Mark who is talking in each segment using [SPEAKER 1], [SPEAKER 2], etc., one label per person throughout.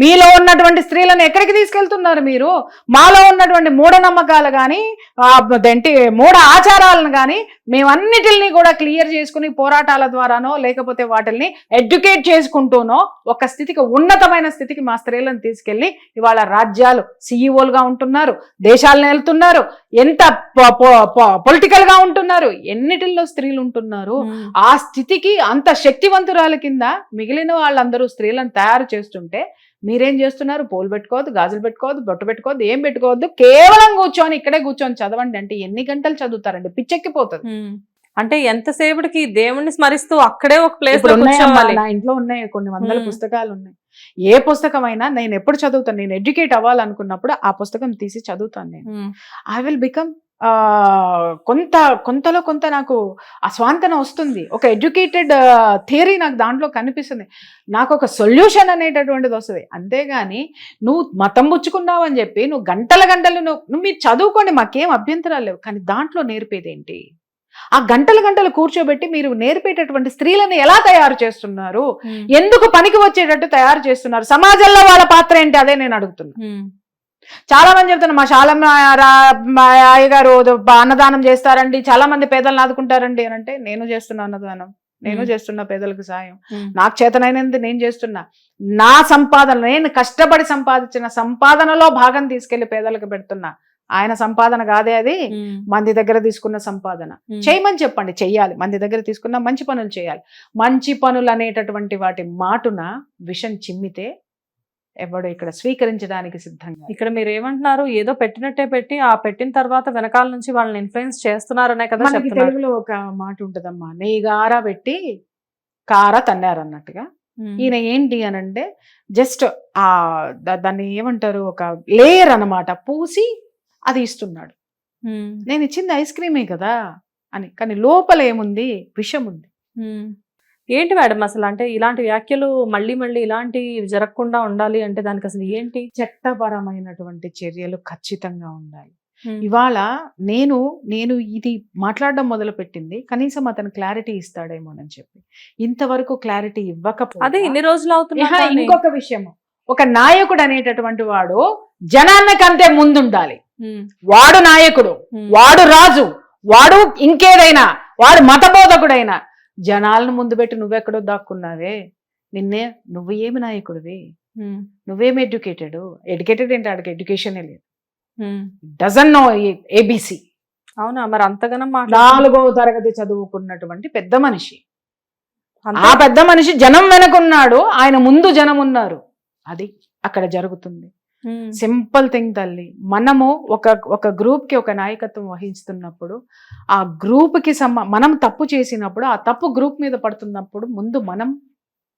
[SPEAKER 1] మీలో ఉన్నటువంటి స్త్రీలను ఎక్కడికి తీసుకెళ్తున్నారు మీరు? మాలో ఉన్నటువంటి మూఢనమ్మకాలు కానీ మూఢ ఆచారాలను కానీ మేమన్నిటిని కూడా క్లియర్ చేసుకుని పోరాటాల ద్వారానో లేకపోతే వాటిల్ని ఎడ్యుకేట్ చేసుకుంటూనో ఒక స్థితికి, ఉన్నతమైన స్థితికి మా స్త్రీలను తీసుకెళ్లి ఇవాళ రాజ్యాలు సీఈఓలుగా ఉంటున్నారు, దేశాలను వెళ్తున్నారు, ఎంత పొలిటికల్ గా ఉంటున్నారు, ఎన్నిటిల్లో స్త్రీలు ఉంటున్నారు. ఆ స్థితికి అంత శక్తివంతురాల కింద మిగిలిన వాళ్ళందరూ స్త్రీలను తయారు చేస్తుంటే మీరేం చేస్తున్నారు? పూలు పెట్టుకోవద్దు, గాజులు పెట్టుకోవద్దు, బొట్టు పెట్టుకోవద్దు, ఏం పెట్టుకోవద్దు, కేవలం కూర్చొని ఇక్కడే కూర్చొని చదవండి అంటే ఎన్ని గంటలు చదువుతారండి? పిచ్చెక్కిపోతుంది.
[SPEAKER 2] అంటే ఎంతసేపటికి దేవుణ్ణి స్మరిస్తూ అక్కడే ఒక ప్లేస్
[SPEAKER 1] నా ఇంట్లో ఉన్నాయి కొన్ని వందల పుస్తకాలు ఉన్నాయి. ఏ పుస్తకమైనా నేను ఎప్పుడు చదువుతాను, నేను ఎడ్యుకేట్ అవ్వాలనుకున్నప్పుడు ఆ పుస్తకం తీసి చదువుతాను. నేను ఐ విల్ బికమ్ కొంతలో కొంత నాకు ఆ స్వాంతన వస్తుంది. ఒక ఎడ్యుకేటెడ్ థియరీ నాకు దాంట్లో కనిపిస్తుంది. నాకు ఒక సొల్యూషన్ అనేటటువంటిది వస్తుంది. అంతేగాని నువ్వు మతం పుచ్చుకున్నావు అని చెప్పి నువ్వు గంటల గంటలు నువ్వు మీరు చదువుకోండి, మాకేం అభ్యంతరాలు లేవు. కానీ దాంట్లో నేర్పేదేంటి? ఆ గంటలు కూర్చోబెట్టి మీరు నేర్పేటటువంటి స్త్రీలను ఎలా తయారు చేస్తున్నారు? ఎందుకు పనికి వచ్చేటట్టు తయారు చేస్తున్నారు? సమాజంలో వాళ్ళ పాత్ర ఏంటి? అదే నేను అడుగుతున్నా. చాలా మంది చెప్తున్నా, మా శాలమ్మ అయ్యగారు అన్నదానం చేస్తారండి, చాలా మంది పేదలను ఆదుకుంటారండి అని అంటే, నేను చేస్తున్నా అన్నదానం, నేను చేస్తున్నా పేదలకు సాయం, నాకు చేతనైనది నేను చేస్తున్నా. నా సంపాదన, నేను కష్టపడి సంపాదించిన సంపాదనలో భాగం తీసుకెళ్లి పేదలకు పెడుతున్నా. ఆయన సంపాదన కాదే అది, మంది దగ్గర తీసుకున్న సంపాదన. చేయమని చెప్పండి, చెయ్యాలి. మంది దగ్గర తీసుకున్న మంచి పనులు చేయాలి. మంచి పనులు అనేటటువంటి వాటి మాటున విషం చిమ్మితే ఎవడు ఇక్కడ స్వీకరించడానికి సిద్ధంగా.
[SPEAKER 2] ఇక్కడ మీరు ఏమంటున్నారు? ఏదో పెట్టినట్టే పెట్టి ఆ పెట్టిన తర్వాత వెనకాల నుంచి వాళ్ళని ఇన్ఫ్లుయెన్స్ చేస్తున్నారనే కదా.
[SPEAKER 1] మనకి తెలుగులో ఒక మాట ఉంటదమ్మా, నెయ్యిగారా పెట్టి కార తన్నారన్నట్టుగా. ఈయన ఏంటి అనంటే జస్ట్ ఆ దాన్ని ఏమంటారు, ఒక లేయర్ అన్నమాట, పూసి అది ఇస్తున్నాడు. నేను ఇచ్చింది ఐస్ క్రీమే కదా అని, కానీ లోపల ఏముంది? విషం ఉంది.
[SPEAKER 2] ఏంటి మేడం అసలు? అంటే ఇలాంటి వ్యాఖ్యలు మళ్ళీ ఇలాంటి జరగకుండా ఉండాలి అంటే దానికి అసలు ఏంటి?
[SPEAKER 1] చట్టపరమైనటువంటి చర్యలు ఖచ్చితంగా ఉండాలి. ఇవాళ నేను ఇది మాట్లాడడం మొదలు పెట్టింది కనీసం అతను క్లారిటీ ఇస్తాడేమోనని చెప్పి. ఇంతవరకు క్లారిటీ ఇవ్వకపోతే
[SPEAKER 2] అదే ఇన్ని రోజులు అవుతున్నా.
[SPEAKER 1] ఇంకొక విషయం, ఒక నాయకుడు అనేటటువంటి వాడు జనాన్నకంటే ముందుండాలి. వాడు నాయకుడు, వాడు రాజు, వాడు ఇంకేదైనా, వాడు మతబోధకుడైనా జనాలను ముందు పెట్టి నువ్వెక్కడో దాక్కున్నావే, నిన్నే నువ్వు ఏమి నాయకుడివి? నువ్వేమి ఎడ్యుకేటెడ్ ఏంటి? ఆడికి ఎడ్యుకేషనే లేదు, డజన్ నో ఏబిసి.
[SPEAKER 2] అవునా? మరి అంతగానం
[SPEAKER 1] 4వ తరగతి చదువుకున్నటువంటి పెద్ద మనిషి. ఆ పెద్ద మనిషి జనం వెనకున్నాడు, ఆయన ముందు జనం ఉన్నారు. అది అక్కడ జరుగుతుంది. సింపుల్ థింగ్ తల్లి. మనము ఒక గ్రూప్ కి ఒక నాయకత్వం వహిస్తున్నప్పుడు ఆ గ్రూప్ కి మనం తప్పు చేసినప్పుడు ఆ తప్పు గ్రూప్ మీద పడుతున్నప్పుడు మనం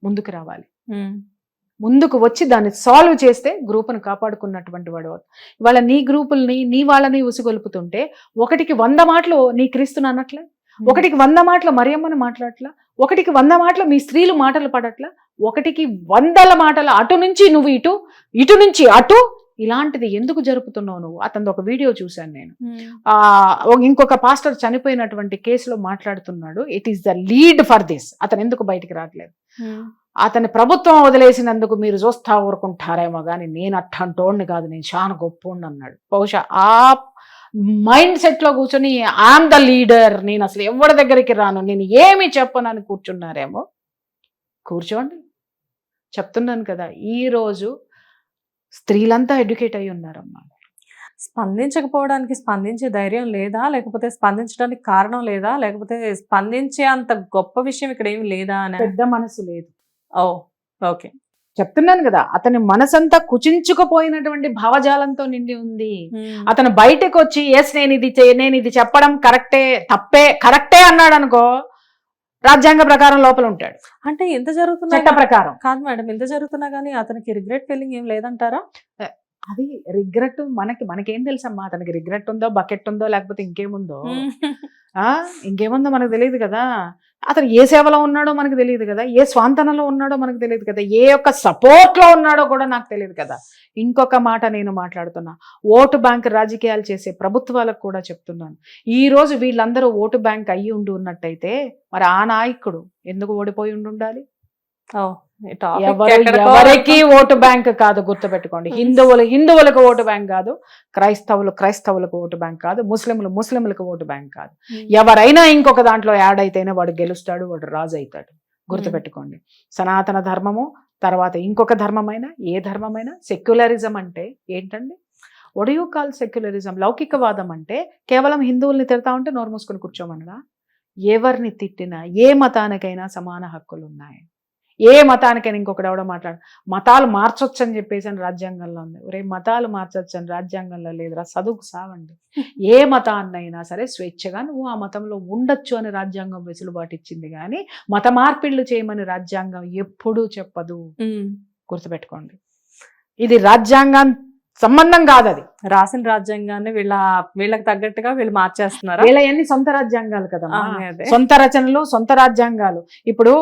[SPEAKER 1] ముందుకు రావాలి. ముందుకు వచ్చి దాన్ని సాల్వ్ చేస్తే గ్రూప్ను కాపాడుకున్నటువంటి వాడు. ఇవాళ నీ గ్రూపుల్ని, నీ వాళ్ళని ఉసిగొలుపుతుంటే 1కి 100 మాటలు నీ క్రీస్తుని అనట్లే, 1కి 100 మాటలు మరియమ్మని మాట్లాడట్లా, 1కి 100 మాటలు మీ స్త్రీలు మాటలు పడట్లా, 1కి 100 మాటలు అటు నుంచి నువ్వు ఇటు నుంచి అటు. ఇలాంటిది ఎందుకు జరుపుతున్నావు నువ్వు? అతను ఒక వీడియో చూశాను నేను. ఇంకొక పాస్టర్ చనిపోయినటువంటి కేసులో మాట్లాడుతున్నాడు. It is the lead for this. అతను ఎందుకు బయటికి రావట్లేదు? అతని ప్రభుత్వం వదిలేసినందుకు మీరు చూస్తా ఊరుకుంటారేమో కానీ నేను అట్టంటోడిని కాదు, నేను చాలా గొప్పోడిని అన్నాడు. బహుశా ఆ మైండ్ సెట్ లో కూర్చొని ఐఎమ్ ద లీడర్, నేను అసలు ఎవరి దగ్గరికి రాను, నేను ఏమి చెప్పనని కూర్చున్నారేమో. కూర్చోండి, చెప్తున్నాను కదా. ఈ రోజు స్త్రీలంతా ఎడ్యుకేట్ అయి ఉన్నారమ్మా.
[SPEAKER 2] స్పందించకపోవడానికి స్పందించే ధైర్యం లేదా, లేకపోతే స్పందించడానికి కారణం లేదా, లేకపోతే స్పందించే అంత గొప్ప విషయం ఇక్కడ ఏమి లేదా అని?
[SPEAKER 1] పెద్ద మనసు లేదు.
[SPEAKER 2] ఓకే,
[SPEAKER 1] చెప్తున్నాను కదా, అతని మనసంతా కుచించుకుపోయినటువంటి భావజాలంతో నిండి ఉంది. అతను బయటకు వచ్చి నేను ఇది చెప్పడం కరెక్టే అన్నాడు అనుకో, రాజ్యాంగ ప్రకారం లోపల ఉంటాడు.
[SPEAKER 2] అంటే ఎంత జరుగుతున్నా
[SPEAKER 1] చట్ట ప్రకారం
[SPEAKER 2] కాదు మేడం, ఎంత జరుగుతున్నా కానీ అతనికి రిగ్రెట్ ఫీలింగ్ ఏం లేదంటారా?
[SPEAKER 1] అది రిగ్రెట్ మనకేం తెలుసమ్మా? అతనికి రిగ్రెట్ ఉందో, బకెట్ ఉందో, లేకపోతే ఇంకేముందో మనకు తెలియదు కదా. అతను ఏ సేవలో ఉన్నాడో మనకు తెలియదు కదా, ఏ స్వాంతనలో ఉన్నాడో మనకు తెలియదు కదా, ఏ యొక్క సపోర్ట్ లో ఉన్నాడో కూడా నాకు తెలియదు కదా. ఇంకొక మాట నేను మాట్లాడుతున్నా, ఓటు బ్యాంక్ రాజకీయాలు చేసే ప్రభుత్వాలకు కూడా చెప్తున్నాను. ఈ రోజు వీళ్ళందరూ ఓటు బ్యాంక్ అయ్యి ఉన్నట్టయితే మరి ఆ నాయకుడు ఎందుకు ఓడిపోయి ఉండాలి?
[SPEAKER 2] ఈ topic
[SPEAKER 1] ఎవరు
[SPEAKER 2] ఎక్కడికో
[SPEAKER 1] ఎవరికి ఓటు బ్యాంక్ కాదు, గుర్తుపెట్టుకోండి. హిందువులకు ఓటు బ్యాంక్ కాదు, క్రైస్తవులకు ఓటు బ్యాంక్ కాదు, ముస్లింలకు ఓటు బ్యాంక్ కాదు. ఎవరైనా ఇంకొక దాంట్లో యాడ్ అయితేనే వాడు గెలుస్తాడు, వాడు రాజు అవుతాడు. గుర్తుపెట్టుకోండి. సనాతన ధర్మము తర్వాత ఇంకొక ధర్మమైనా ఏ ధర్మమైనా, సెక్యులరిజం అంటే ఏంటండి? ఒడియూ కాల్ సెక్యులరిజం? లౌకికవాదం అంటే కేవలం హిందువుల్ని తిడతా ఉంటే నోరు మూసుకొని కూర్చోమనడా? ఎవరిని తిట్టినా ఏ మతానికైనా సమాన హక్కులు ఉన్నాయి. ఏ మతానికైనా ఇంకొకటి ఎవడో మతాలు మార్చొచ్చు అని చెప్పేసి అని రాజ్యాంగంలో ఉంది. ఒరే మతాలు మార్చొచ్చు అని రాజ్యాంగంలో లేదురా, చదువుకు సావండి. ఏ మతాన్నైనా సరే స్వేచ్ఛగా నువ్వు ఆ మతంలో ఉండొచ్చు అని రాజ్యాంగం వెసులుబాటు ఇచ్చింది, కానీ మత మార్పిళ్లు చేయమని రాజ్యాంగం ఎప్పుడూ చెప్పదు. గుర్తుపెట్టుకోండి. ఇది రాజ్యాంగం సంబంధం కాదు, అది
[SPEAKER 2] రాసిన రాజ్యాంగాన్ని వీళ్ళకి తగ్గట్టుగా వీళ్ళు మార్చేస్తున్నారు.
[SPEAKER 1] వీళ్ళ సొంత రాజ్యాంగాలు కదా, సొంత రచనలు, సొంత రాజ్యాంగాలు. ఇప్పుడు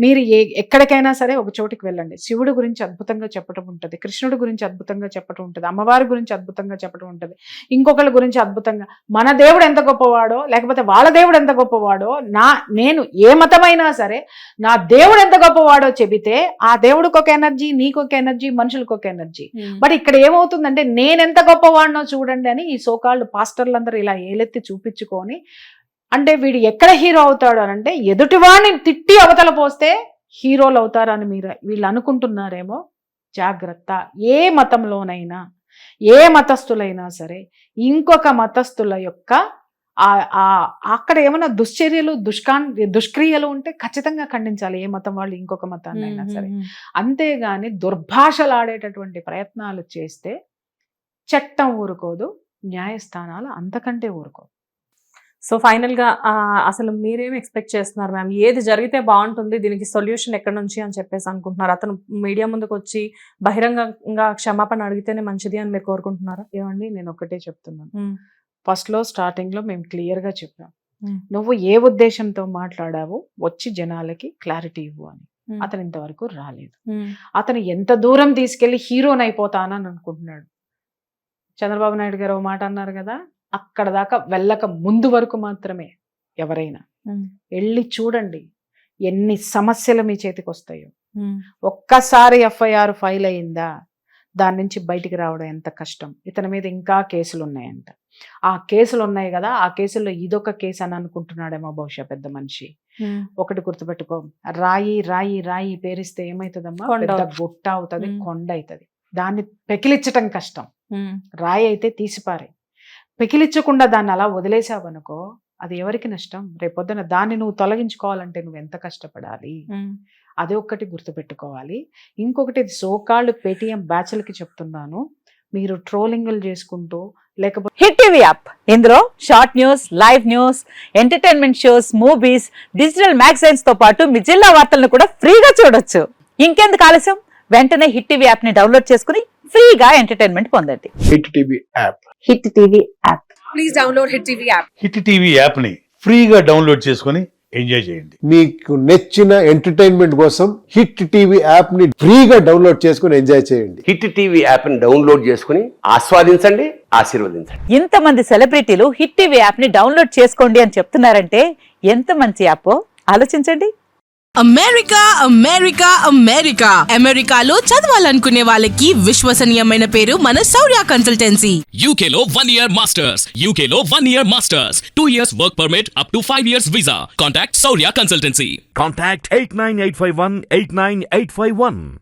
[SPEAKER 1] మీరు ఎక్కడికైనా సరే ఒక చోటికి వెళ్ళండి, శివుడు గురించి అద్భుతంగా చెప్పటం ఉంటుంది, కృష్ణుడి గురించి అద్భుతంగా చెప్పటం ఉంటుంది, అమ్మవారి గురించి అద్భుతంగా చెప్పటం ఉంటుంది, ఇంకొకళ్ళ గురించి అద్భుతంగా. మన దేవుడు ఎంత గొప్పవాడో లేకపోతే వాళ్ళ దేవుడు ఎంత గొప్పవాడో, నేను ఏ మతమైనా సరే నా దేవుడు ఎంత గొప్పవాడో చెబితే ఆ దేవుడికి ఒక ఎనర్జీ, నీకొక ఎనర్జీ, మనుషులకు ఒక ఎనర్జీ. బట్ ఇక్కడ ఏమవుతుందంటే నేనెంత గొప్పవాడినో చూడండి అని ఈ సోకాల్డ్ పాస్టర్లందరూ ఇలా ఏలెత్తి చూపించుకొని, అంటే వీడు ఎక్కడ హీరో అవుతాడు అని అంటే ఎదుటివాడిని తిట్టి అవతల పోస్తే హీరోలు అవుతారని వీళ్ళు అనుకుంటున్నారేమో. జాగ్రత్త. ఏ మతంలోనైనా ఏ మతస్థులైనా సరే ఇంకొక మతస్థుల యొక్క అక్కడ ఏమైనా దుశ్చర్యలు దుష్క్రియలు ఉంటే ఖచ్చితంగా ఖండించాలి, ఏ మతం వాళ్ళు ఇంకొక మతాన్ని అయినా సరే. అంతేగాని దుర్భాషలాడేటటువంటి ప్రయత్నాలు చేస్తే చట్టం ఊరుకోదు, న్యాయస్థానాలు అంతకంటే ఊరుకోదు.
[SPEAKER 2] సో ఫైనల్ గా అసలు మీరేం ఎక్స్పెక్ట్ చేస్తున్నారు మ్యామ్? ఏది జరిగితే బాగుంటుంది, దీనికి సొల్యూషన్ ఎక్కడి నుంచి అని చెప్పేసి అనుకుంటున్నారు? అతను మీడియా ముందుకు వచ్చి బహిరంగంగా క్షమాపణ అడిగితేనే మంచిది అని మీరు కోరుకుంటున్నారా?
[SPEAKER 1] ఏమండి, నేను ఒకటే చెప్తున్నాను. ఫస్ట్ లో స్టార్టింగ్ లో మేము క్లియర్ గా చెప్పాం, నువ్వు ఏ ఉద్దేశంతో మాట్లాడావో వచ్చి జనాలకి క్లారిటీ ఇవ్వు అని. అతను ఇంతవరకు రాలేదు. అతను ఎంత దూరం తీసుకెళ్లి హీరోని అయిపోతానని అనుకుంటున్నాడు. చంద్రబాబు నాయుడు గారు ఒక మాట అన్నారు కదా, అక్కడ దాకా వెళ్ళక ముందు వరకు మాత్రమే ఎవరైనా వెళ్ళి చూడండి ఎన్ని సమస్యలు మీ చేతికి వస్తాయో. ఒక్కసారి ఎఫ్ఐఆర్ ఫైల్ అయిందా దాని నుంచి బయటికి రావడం ఎంత కష్టం. ఇతని మీద ఇంకా కేసులు ఉన్నాయంట. ఆ కేసులు ఉన్నాయి కదా, ఆ కేసుల్లో ఇదొక కేసు అని అనుకుంటున్నాడేమో బహుశా పెద్ద మనిషి. ఒకటి గుర్తుపెట్టుకో, రాయి రాయి రాయి పేరిస్తే ఏమవుతుందమ్మా? పెద్ద గుట్ట అవుతుంది, కొండ అవుతుంది. దాన్ని పెకిలిచ్చటం కష్టం. రాయి అయితే తీసిపారే, పెకిలిచ్చకుండా దాన్ని అలా వదిలేసావనుకో అది ఎవరికి నష్టం? రేపొద్దున దాన్ని నువ్వు తొలగించుకోవాలంటే నువ్వు ఎంత కష్టపడాలి? అదే ఒక్కటి గుర్తుపెట్టుకోవాలి. ఇంకొకటి సోకాళ్ళు పేటీఎం బ్యాచ్లకి చెప్తున్నాను, మీరు ట్రోలింగ్లు చేసుకుంటూ లేకపోతే
[SPEAKER 3] హిట్ టీవీ యాప్, ఇందులో short news, live news, entertainment shows, movies, digital magazines తో పాటు మీ జిల్లా వార్తలను కూడా ఫ్రీగా చూడొచ్చు. ఇంకెందుకు ఆలస్యం? వెంటనే హిట్ టీవీ యాప్ ని డౌన్లోడ్ చేసుకుని ఫ్రీగా ఎంటర్టైన్మెంట్ పొందండి.
[SPEAKER 4] Hit TV app.
[SPEAKER 3] Hit TV app.
[SPEAKER 5] Please download hit TV app.
[SPEAKER 6] Hit TV app ని ఫ్రీగా డౌన్లోడ్ చేసుకుని ఎంజాయ్ చేయండి.
[SPEAKER 4] మీకు నచ్చిన ఎంటర్టైన్మెంట్ కోసం హిట్ టీవీ యాప్ ని ఫ్రీగా డౌన్లోడ్ చేసుకుని ఎంజాయ్ చేయండి.
[SPEAKER 7] హిట్ టీవీ యాప్ ని డౌన్లోడ్ చేసుకుని ఆస్వాదించండి, ఆశీర్వదించండి.
[SPEAKER 3] ఇంతమంది సెలబ్రిటీలు హిట్ టీవీ యాప్ ని డౌన్లోడ్ చేసుకోండి అని చెప్తున్నారంటే ఎంత మంచి యాప్ ఆలోచించండి.
[SPEAKER 5] అమెరికా అమెరికా అమెరికా అమెరికాలో చదవాలనుకునే వాళ్ళకి విశ్వసనీయమైన పేరు మన శౌర్య కన్సల్టెన్సీ.
[SPEAKER 8] UK లో 1 year masters, UK లో 1 year masters, 2 years work permit up to 5 years visa. Contact Saurya Consultancy.
[SPEAKER 9] Contact 89851 89851.